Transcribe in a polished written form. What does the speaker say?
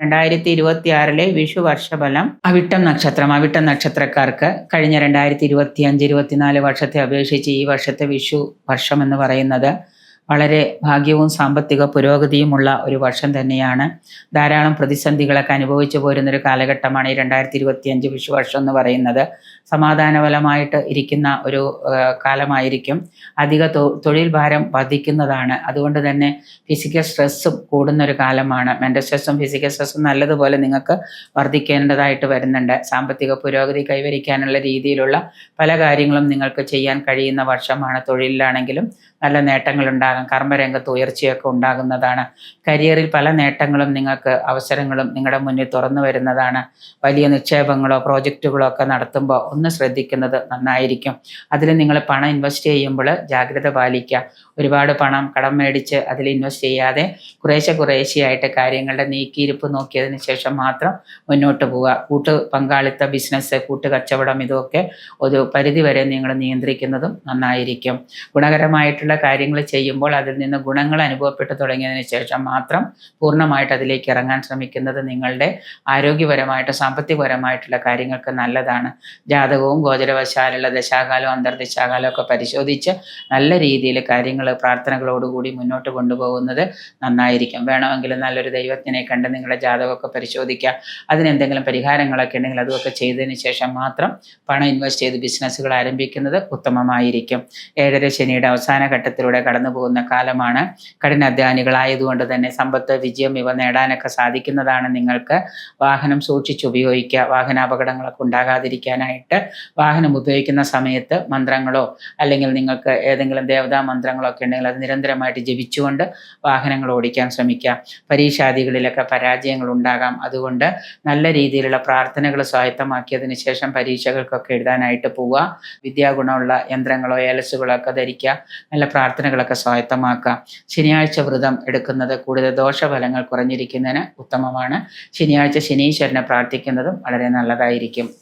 2026 വിഷു വർഷഫലം അവിട്ടം നക്ഷത്രക്കാർക്ക് കഴിഞ്ഞ 2025-24 വർഷത്തെ അപേക്ഷിച്ച് ഈ വർഷത്തെ വിഷു വർഷം എന്ന് പറയുന്നത് വളരെ ഭാഗ്യവും സാമ്പത്തിക പുരോഗതിയുമുള്ള ഒരു വർഷം തന്നെയാണ്. ധാരാളം പ്രതിസന്ധികളൊക്കെ അനുഭവിച്ചു പോരുന്നൊരു കാലഘട്ടമാണ് ഈ 2025 വിഷു വർഷം എന്ന് പറയുന്നത്. സമാധാനപരമായിട്ട് ഇരിക്കുന്ന ഒരു കാലമായിരിക്കും. അധിക തൊഴിൽ ഭാരം വർദ്ധിക്കുന്നതാണ്. അതുകൊണ്ട് തന്നെ ഫിസിക്കൽ സ്ട്രെസ്സും കൂടുന്നൊരു കാലമാണ്. മെൻ്റൽ സ്ട്രെസ്സും ഫിസിക്കൽ സ്ട്രെസ്സും നല്ലതുപോലെ നിങ്ങൾക്ക് വർദ്ധിക്കേണ്ടതായിട്ട് വരുന്നുണ്ട്. സാമ്പത്തിക പുരോഗതി കൈവരിക്കാനുള്ള രീതിയിലുള്ള പല കാര്യങ്ങളും നിങ്ങൾക്ക് ചെയ്യാൻ കഴിയുന്ന വർഷമാണ്. തൊഴിലിലാണെങ്കിലും നല്ല നേട്ടങ്ങൾ ഉണ്ടാകും. കർമ്മരംഗത്ത് ഉയർച്ചയൊക്കെ ഉണ്ടാകുന്നതാണ്. കരിയറിൽ പല നേട്ടങ്ങളും നിങ്ങൾക്ക് അവസരങ്ങളും നിങ്ങളുടെ മുന്നിൽ തുറന്നു വരുന്നതാണ്. വലിയ നിക്ഷേപങ്ങളോ പ്രോജക്റ്റുകളോ ഒക്കെ നടത്തുമ്പോൾ ഒന്ന് ശ്രദ്ധിക്കുന്നത് നന്നായിരിക്കും. അതിൽ നിങ്ങൾ പണം ഇൻവെസ്റ്റ് ചെയ്യുമ്പോൾ ജാഗ്രത പാലിക്കുക. ഒരുപാട് പണം കടം മേടിച്ച് അതിൽ ഇൻവെസ്റ്റ് ചെയ്യാതെ കുറേശ്ശെയായിട്ട് കാര്യങ്ങളുടെ നീക്കിയിരിപ്പ് നോക്കിയതിന് ശേഷം മാത്രം മുന്നോട്ട് പോവുക. കൂട്ട് പങ്കാളിത്ത ബിസിനസ്, കൂട്ടുകച്ചവടം ഇതൊക്കെ ഒരു പരിധിവരെ നിങ്ങൾ നിയന്ത്രിക്കുന്നതും നന്നായിരിക്കും. ഗുണകരമായിട്ടുള്ള കാര്യങ്ങൾ ചെയ്യുമ്പോൾ അതിൽ നിന്ന് ഗുണങ്ങൾ അനുഭവപ്പെട്ടു തുടങ്ങിയതിന് ശേഷം മാത്രം പൂർണ്ണമായിട്ട് അതിലേക്ക് ഇറങ്ങാൻ ശ്രമിക്കുന്നത് നിങ്ങളുടെ ആരോഗ്യപരമായിട്ട് സാമ്പത്തികപരമായിട്ടുള്ള കാര്യങ്ങൾക്ക് നല്ലതാണ്. ജാതകവും ഗോചരവശാലുള്ള ദശാകാലവും അന്തർദശാകാലവും ഒക്കെ പരിശോധിച്ച് നല്ല രീതിയിൽ കാര്യങ്ങൾ പ്രാർത്ഥനകളോടുകൂടി മുന്നോട്ട് കൊണ്ടുപോകുന്നത് നന്നായിരിക്കും. വേണമെങ്കിൽ നല്ലൊരു ദൈവത്തിനെ കണ്ട് നിങ്ങളുടെ ജാതകമൊക്കെ പരിശോധിക്കുക. അതിനെന്തെങ്കിലും പരിഹാരങ്ങളൊക്കെ ഉണ്ടെങ്കിൽ അതൊക്കെ ചെയ്തതിന് ശേഷം മാത്രം പണം ഇൻവെസ്റ്റ് ചെയ്ത് ബിസിനസ്സുകൾ ആരംഭിക്കുന്നത് ഉത്തമമായിരിക്കും. 7ാം ശനിയുടെ അവസാന ഘട്ടത്തിലൂടെ കടന്നു പോകുന്ന കാലമാണ്. കഠിനാധ്വാനികളായതുകൊണ്ട് തന്നെ സമ്പത്ത്, വിജയം ഇവ നേടാനൊക്കെ സാധിക്കുന്നതാണ്. നിങ്ങൾക്ക് വാഹനം സൂക്ഷിച്ച് ഉപയോഗിക്കുക. വാഹനാപകടങ്ങളൊക്കെ ഉണ്ടാകാതിരിക്കാനായിട്ട് വാഹനം ഉപയോഗിക്കുന്ന സമയത്ത് മന്ത്രങ്ങളോ അല്ലെങ്കിൽ നിങ്ങൾക്ക് ഏതെങ്കിലും ദേവതാ മന്ത്രങ്ങളോ ഒക്കെ ഉണ്ടെങ്കിൽ അത് നിരന്തരമായിട്ട് ജപിച്ചുകൊണ്ട് വാഹനങ്ങൾ ഓടിക്കാൻ ശ്രമിക്കുക. പരീക്ഷാദികളിലൊക്കെ പരാജയങ്ങൾ ഉണ്ടാകാം. അതുകൊണ്ട് നല്ല രീതിയിലുള്ള പ്രാർത്ഥനകൾ സ്വായത്തമാക്കിയതിന് ശേഷം പരീക്ഷകൾക്കൊക്കെ എഴുതാനായിട്ട് പോവുക. വിദ്യാഗുണമുള്ള യന്ത്രങ്ങളോ ഏലസുകളോ ഒക്കെ ധരിക്കുക. നല്ല പ്രാർത്ഥനകളൊക്കെ സ്വായത്തമാക്കുക. ശനിയാഴ്ച വ്രതം എടുക്കുന്നത് കൂടുതൽ ദോഷഫലങ്ങൾ കുറഞ്ഞിരിക്കുന്നതിന് ഉത്തമമാണ്. ശനിയാഴ്ച ശനീശ്വരനെ പ്രാർത്ഥിക്കുന്നതും വളരെ നല്ലതായിരിക്കും.